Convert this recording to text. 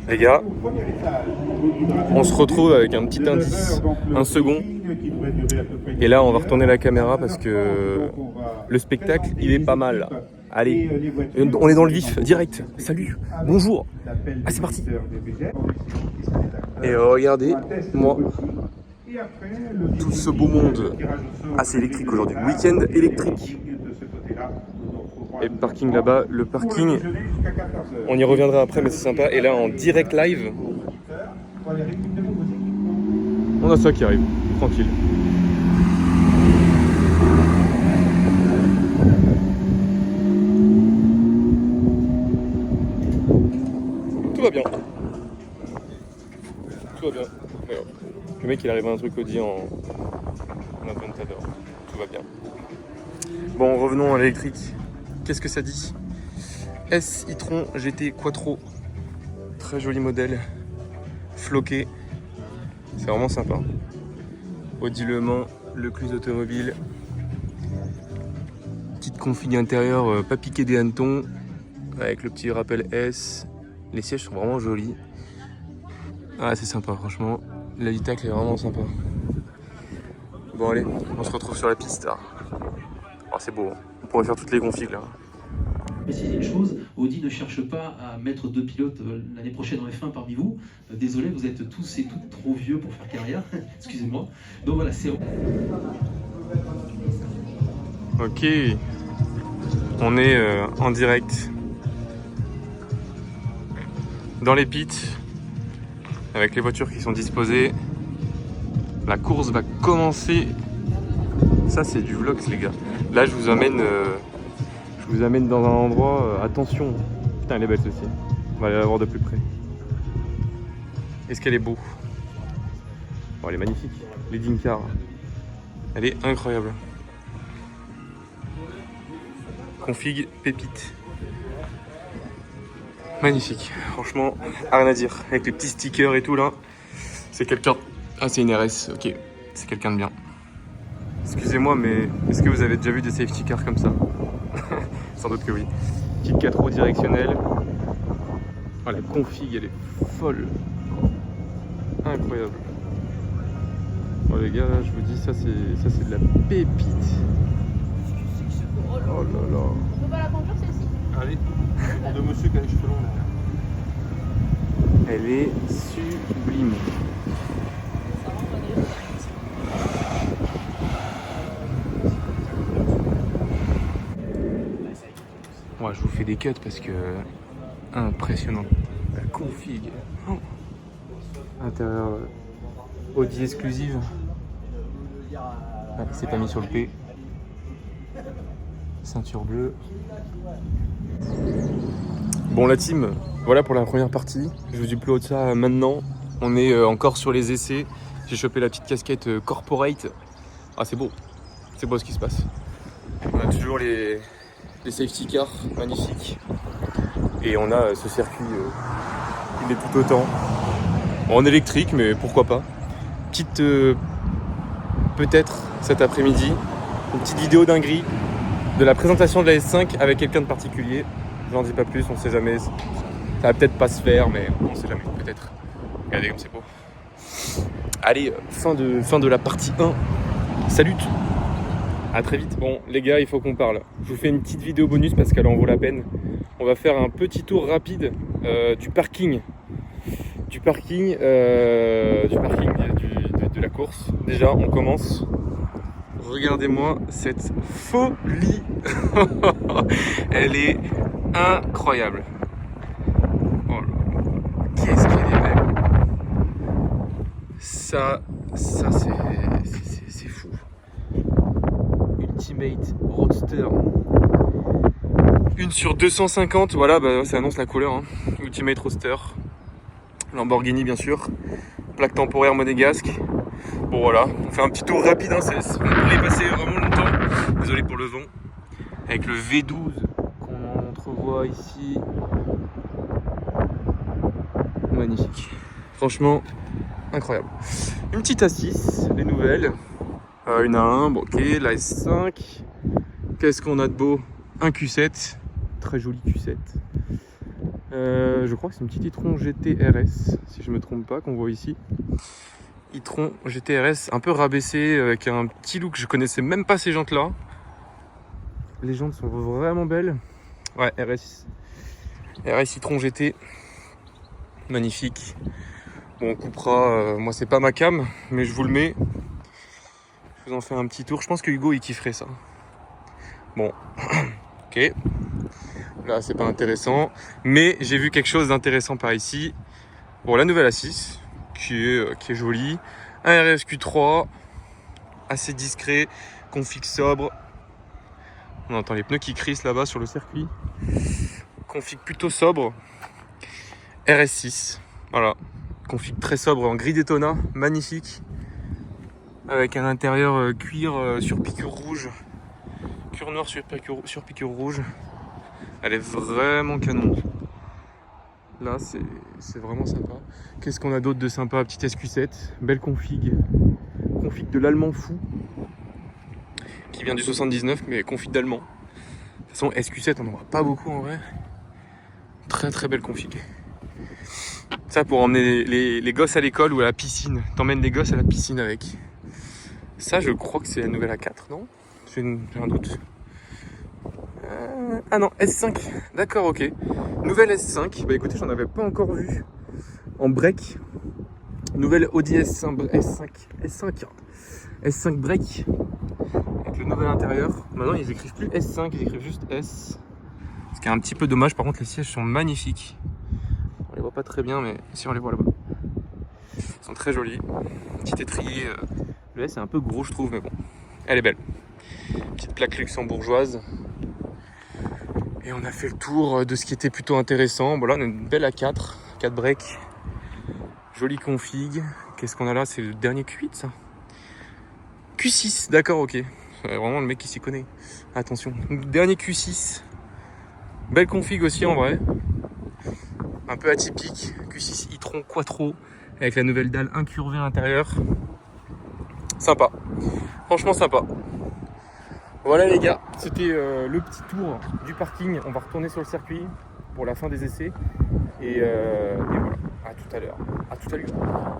Les gars, on se retrouve avec un petit indice, un second. Et là, on va retourner la caméra parce que le spectacle, il est pas mal là. Allez, on est dans le vif, direct. Salut, bonjour. Ah, c'est parti. Et regardez, moi, tout ce beau monde assez électrique aujourd'hui. Week-end électrique. Et le parking là-bas, le parking, on y reviendra après, mais c'est sympa. Et là, en direct live, on a ça qui arrive, tranquille. Tout va bien. Tout va bien. Ouais. Le mec, il arrive à un truc Audi en Aventador. Tout va bien. Bon, revenons à l'électrique. Qu'est-ce que ça dit? S e-tron GT Quattro. Très joli modèle. Floqué. C'est vraiment sympa. Audi Le Mans, le Cluse automobile. Petite config intérieure, pas piqué des hannetons. Avec le petit rappel S. Les sièges sont vraiment jolis. Ah, c'est sympa, franchement. L'habitacle est vraiment sympa. Bon, allez, on se retrouve sur la piste. Oh, c'est beau, hein. On pourrait faire toutes les configs là. Préciser une chose, Audi ne cherche pas à mettre 2 pilotes l'année prochaine en F1 parmi vous. Désolé, vous êtes tous et toutes trop vieux pour faire carrière. Excusez-moi. Donc voilà, c'est... Ok. On est en direct. Dans les pits. Avec les voitures qui sont disposées. La course va commencer. Ça, c'est du vlog, les gars. Là, je vous amène dans un endroit. Attention. Putain, elle est belle celle-ci. On va aller la voir de plus près. Est-ce qu'elle est beau? Oh, elle est magnifique. Lady Car. Elle est incroyable. Config pépite. Magnifique. Franchement, rien à dire. Avec les petits stickers et tout là. C'est quelqu'un. Ah, c'est une RS. Ok. C'est quelqu'un de bien. Excusez-moi, mais est-ce que vous avez déjà vu des safety cars comme ça? Sans doute que oui. Petite 4 roues directionnelle. Oh, la config, elle est folle. Incroyable. Oh les gars, là, je vous dis, ça c'est de la pépite. Oh là là. On peut pas la conduire celle-ci? Allez. Pour de monsieur qui a les cheveux longs là. Elle est sublime. Moi, je vous fais des cuts parce que impressionnant. La config. Oh. Intérieur Audi exclusive. Ah, c'est pas mis sur le P. Ceinture bleue. Bon, la team, voilà pour la première partie. Je vous upload ça maintenant. On est encore sur les essais. J'ai chopé la petite casquette corporate. Ah, c'est beau ce qui se passe. On a toujours les safety cars magnifiques. Et on a ce circuit, il est tout autant. En électrique, mais pourquoi pas. Petite, peut-être cet après-midi, une petite vidéo dinguerie de la présentation de la S5 avec quelqu'un de particulier. J'en dis pas plus, on sait jamais. Ça va peut-être pas se faire, mais on sait jamais, peut-être. Regardez comme c'est beau. Allez, fin de la partie 1. Salut! À très vite. Bon, les gars, il faut qu'on parle. Je vous fais une petite vidéo bonus parce qu'elle en vaut la peine. On va faire un petit tour rapide du parking. De la course. Déjà, on commence. Regardez-moi cette folie. Elle est incroyable. Oh là là. Qu'est-ce qu'elle est belle. Ça c'est fou. Ultimate Roadster. 1 sur 250. Voilà, bah, ça annonce la couleur. Hein. Ultimate Roadster. Lamborghini, bien sûr. Plaque temporaire monégasque. Bon, voilà. On fait un petit tour rapide. Hein. On pourrait passer vraiment longtemps. Désolé pour le vent. Avec le V12 qu'on entrevoit ici. Magnifique. Franchement, incroyable. Une petite A6, les nouvelles. Une A1, bon, ok, la S5. Qu'est-ce qu'on a de beau? Un Q7, très joli Q7. Je crois que c'est une petite e-tron GT RS, si je me trompe pas, qu'on voit ici. e-tron GT RS, un peu rabaissé, avec un petit look. Je connaissais même pas ces jantes là. Les jantes sont vraiment belles. Ouais, RS e-tron GT. Magnifique. Bon, on coupera. Moi, c'est pas ma cam, mais je vous le mets. Je vous en fais un petit tour. Je pense que Hugo, il kifferait ça. Bon, ok. Là, c'est pas intéressant. Mais j'ai vu quelque chose d'intéressant par ici. Bon, la nouvelle A6, qui est jolie. Un RSQ3, assez discret. Config sobre. On entend les pneus qui crissent là-bas sur le circuit. Config plutôt sobre. RS6, voilà. Config très sobre en gris Daytona, magnifique. Avec un intérieur cuir sur piqûre rouge. Cuir noir sur piqûre rouge. Elle est vraiment canon. Là, c'est vraiment sympa. Qu'est-ce qu'on a d'autre de sympa? Petite SQ7, belle config. Config de l'allemand fou. Qui vient du 79, mais config d'allemand. De toute façon, SQ7, on n'en voit pas beaucoup en vrai. Très très belle config. Ça pour emmener les gosses à l'école ou à la piscine. T'emmènes les gosses à la piscine avec. Ça, je crois que c'est la nouvelle A4, non? J'ai un doute. Ah non, S5. D'accord, ok. Nouvelle S5. Bah écoutez, j'en avais pas encore vu en break. Nouvelle Audi S5 break. Avec le nouvel intérieur. Maintenant, ils écrivent plus S5, ils écrivent juste S. Ce qui est un petit peu dommage. Par contre, les sièges sont magnifiques. On les voit pas très bien, mais si on les voit là-bas. Ils sont très jolis. Petit étrier. Le S est un peu gros, je trouve, mais bon. Elle est belle. Petite plaque luxembourgeoise. Et on a fait le tour de ce qui était plutôt intéressant. Bon là, on a une belle A4. 4 breaks. Jolie config. Qu'est-ce qu'on a là? C'est le dernier Q8, ça? Q6, d'accord, ok. Vraiment le mec qui s'y connaît. Attention. Dernier Q6. Belle config aussi en vrai. Un peu atypique. Q6 e-tron Quattro. Avec la nouvelle dalle incurvée à l'intérieur. Sympa. Franchement sympa. Voilà les gars, c'était le petit tour du parking. On va retourner sur le circuit pour la fin des essais. Et voilà, à tout à l'heure. À tout à l'heure.